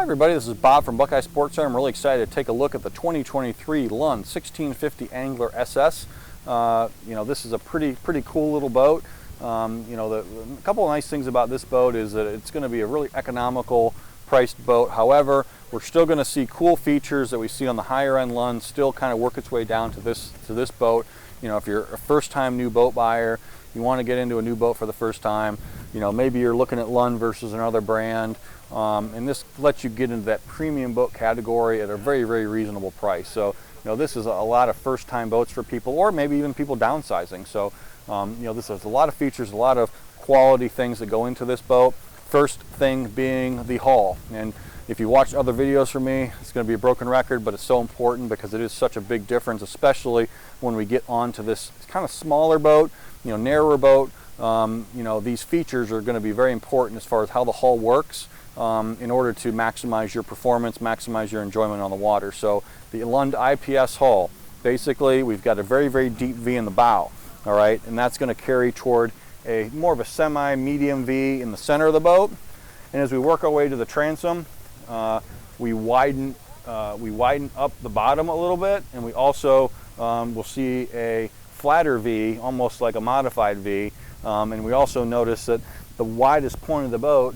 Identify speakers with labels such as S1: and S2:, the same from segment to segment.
S1: Hi everybody, this is Bob from Buckeye Sports Center. I'm really excited to take a look at the 2023 Lund 1650 Angler SS. This is a pretty cool little boat. A couple of nice things about this boat is that it's going to be a really economical priced boat. However, we're still going to see cool features that we see on the higher end Lund still kind of work its way down to this boat. If you're a first-time new boat buyer, you want to get into a new boat for the first time, maybe you're looking at Lund versus another brand, and this lets you get into that premium boat category at a very reasonable price. So this is a lot of first-time boats for people, or maybe even people downsizing. So this has a lot of features, a lot of quality things that go into this boat. First thing being the hull, and if you watch other videos from me, it's going to be a broken record, but it's so important because it is such a big difference, especially when we get onto this kind of smaller boat, narrower boat. These features are going to be very important as far as how the hull works in order to maximize your performance, maximize your enjoyment on the water. So the Lund IPS hull, basically we've got a very deep V in the bow, all right, and that's going to carry toward a more of a semi-medium V in the center of the boat. And as we work our way to the transom, we widen up the bottom a little bit, and we also will see a flatter V, almost like a modified V. And we also notice that the widest point of the boat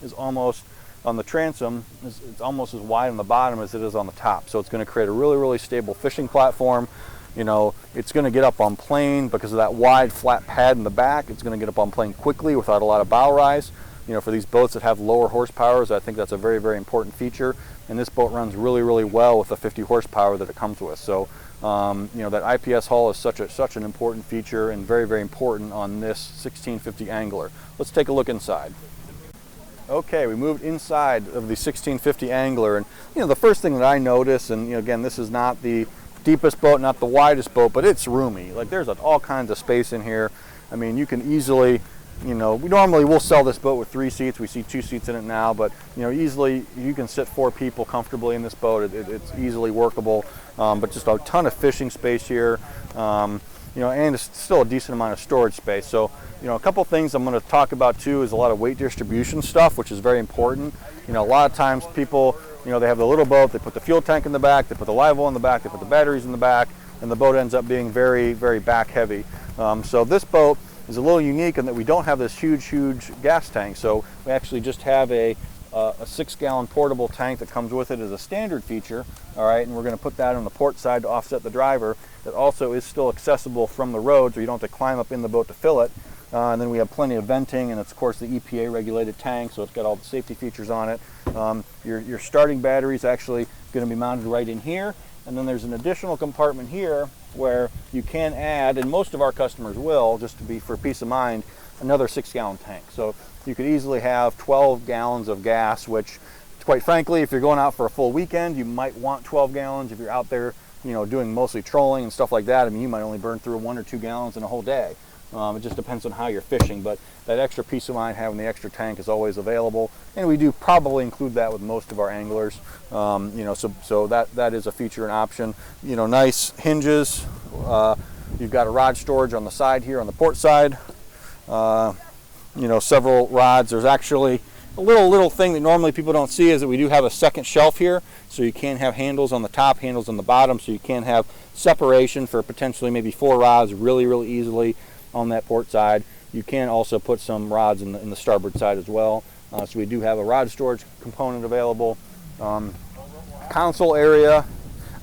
S1: is almost on the transom, it's almost as wide on the bottom as it is on the top. So it's going to create a really stable fishing platform. It's going to get up on plane because of that wide flat pad in the back. It's going to get up on plane quickly without a lot of bow rise. For these boats that have lower horsepowers, I think that's a very important feature. And this boat runs really well with the 50 horsepower that it comes with. So that IPS hull is such an important feature and very important on this 1650 Angler. Let's take a look inside. Okay, we moved inside of the 1650 Angler, and the first thing that I notice, and again, this is not the deepest boat, not the widest boat, but it's roomy. Like, there's all kinds of space in here. I mean, you can easily, we'll sell this boat with 3 seats. We see 2 seats in it now, but easily you can sit 4 people comfortably in this boat. It's easily workable, but just a ton of fishing space here, and it's still a decent amount of storage space. So a couple things I'm going to talk about too is a lot of weight distribution stuff, which is very important. A lot of times people, they have the little boat, they put the fuel tank in the back, they put the live well in the back, they put the batteries in the back, and the boat ends up being very back heavy. So this boat is a little unique in that we don't have this huge gas tank. So we actually just have a 6-gallon portable tank that comes with it as a standard feature, all right, and we're going to put that on the port side to offset the driver. That also is still accessible from the road, so you don't have to climb up in the boat to fill it. And then we have plenty of venting, and it's of course the EPA regulated tank, so it's got all the safety features on it. Your starting battery is actually going to be mounted right in here, and then there's an additional compartment here where you can add, and most of our customers will, just to be for peace of mind, another 6-gallon tank. So you could easily have 12 gallons of gas, which quite frankly, if you're going out for a full weekend, you might want 12 gallons. If you're out there, doing mostly trolling and stuff like that, I mean, you might only burn through 1 or 2 gallons in a whole day. It just depends on how you're fishing, but that extra peace of mind having the extra tank is always available, and we do probably include that with most of our anglers. So that is a feature and option. Nice hinges. You've got a rod storage on the side here on the port side. Several rods. There's actually a little thing that normally people don't see is that we do have a second shelf here, so you can have handles on the top, handles on the bottom, so you can have separation for potentially maybe 4 rods really easily on that port side. You can also put some rods in the starboard side as well. So we do have a rod storage component available. Console area,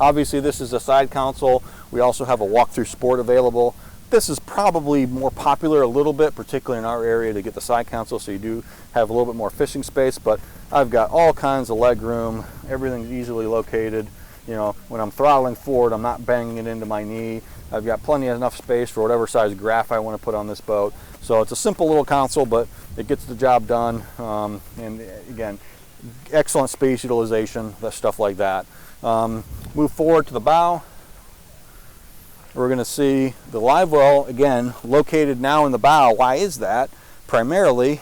S1: obviously this is a side console. We also have a walk-through sport available. This is probably more popular a little bit, particularly in our area, to get the side console, so you do have a little bit more fishing space, but I've got all kinds of leg room. Everything's easily located. When I'm throttling forward, I'm not banging it into my knee. I've got plenty of enough space for whatever size graph I want to put on this boat. So it's a simple little console, but it gets the job done. And again, excellent space utilization, stuff like that. Move forward to the bow. We're going to see the live well, again, located now in the bow. Why is that? Primarily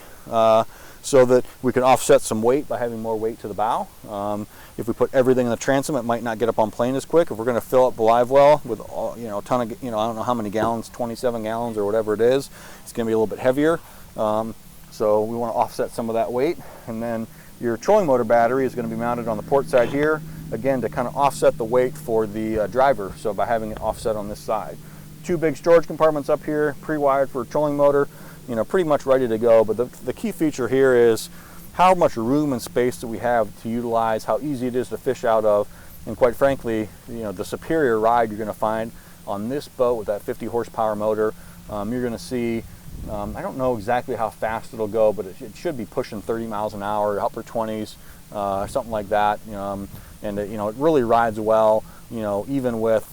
S1: so that we can offset some weight by having more weight to the bow. If we put everything in the transom, it might not get up on plane as quick. If we're going to fill up the live well with a ton of, I don't know how many gallons, 27 gallons or whatever it is, it's going to be a little bit heavier. So we want to offset some of that weight. And then Your trolling motor battery is going to be mounted on the port side here, again to kind of offset the weight for the driver, so by having it offset on this side. 2 big storage compartments up here, pre-wired for a trolling motor, you know, pretty much ready to go. But the key feature here is how much room and space that we have to utilize, how easy it is to fish out of, and quite frankly, you know, the superior ride you're going to find on this boat with that 50 horsepower motor. You're going to see, I don't know exactly how fast it'll go, but it should be pushing 30 miles an hour, upper 20s, something like that. And you know, it really rides well. You know, even with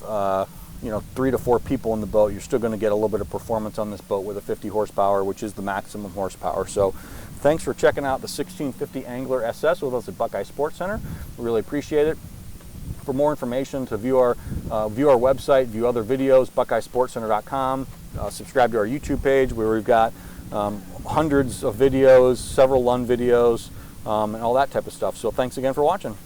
S1: you know, 3 to 4 people in the boat, you're still going to get a little bit of performance on this boat with a 50 horsepower, which is the maximum horsepower. So thanks for checking out the 1650 Angler SS with us at Buckeye Sports Center. We really appreciate it. For more information, to view our website, view other videos, BuckeyeSportsCenter.com. Subscribe to our YouTube page where we've got hundreds of videos, several Lund videos, and all that type of stuff. So thanks again for watching.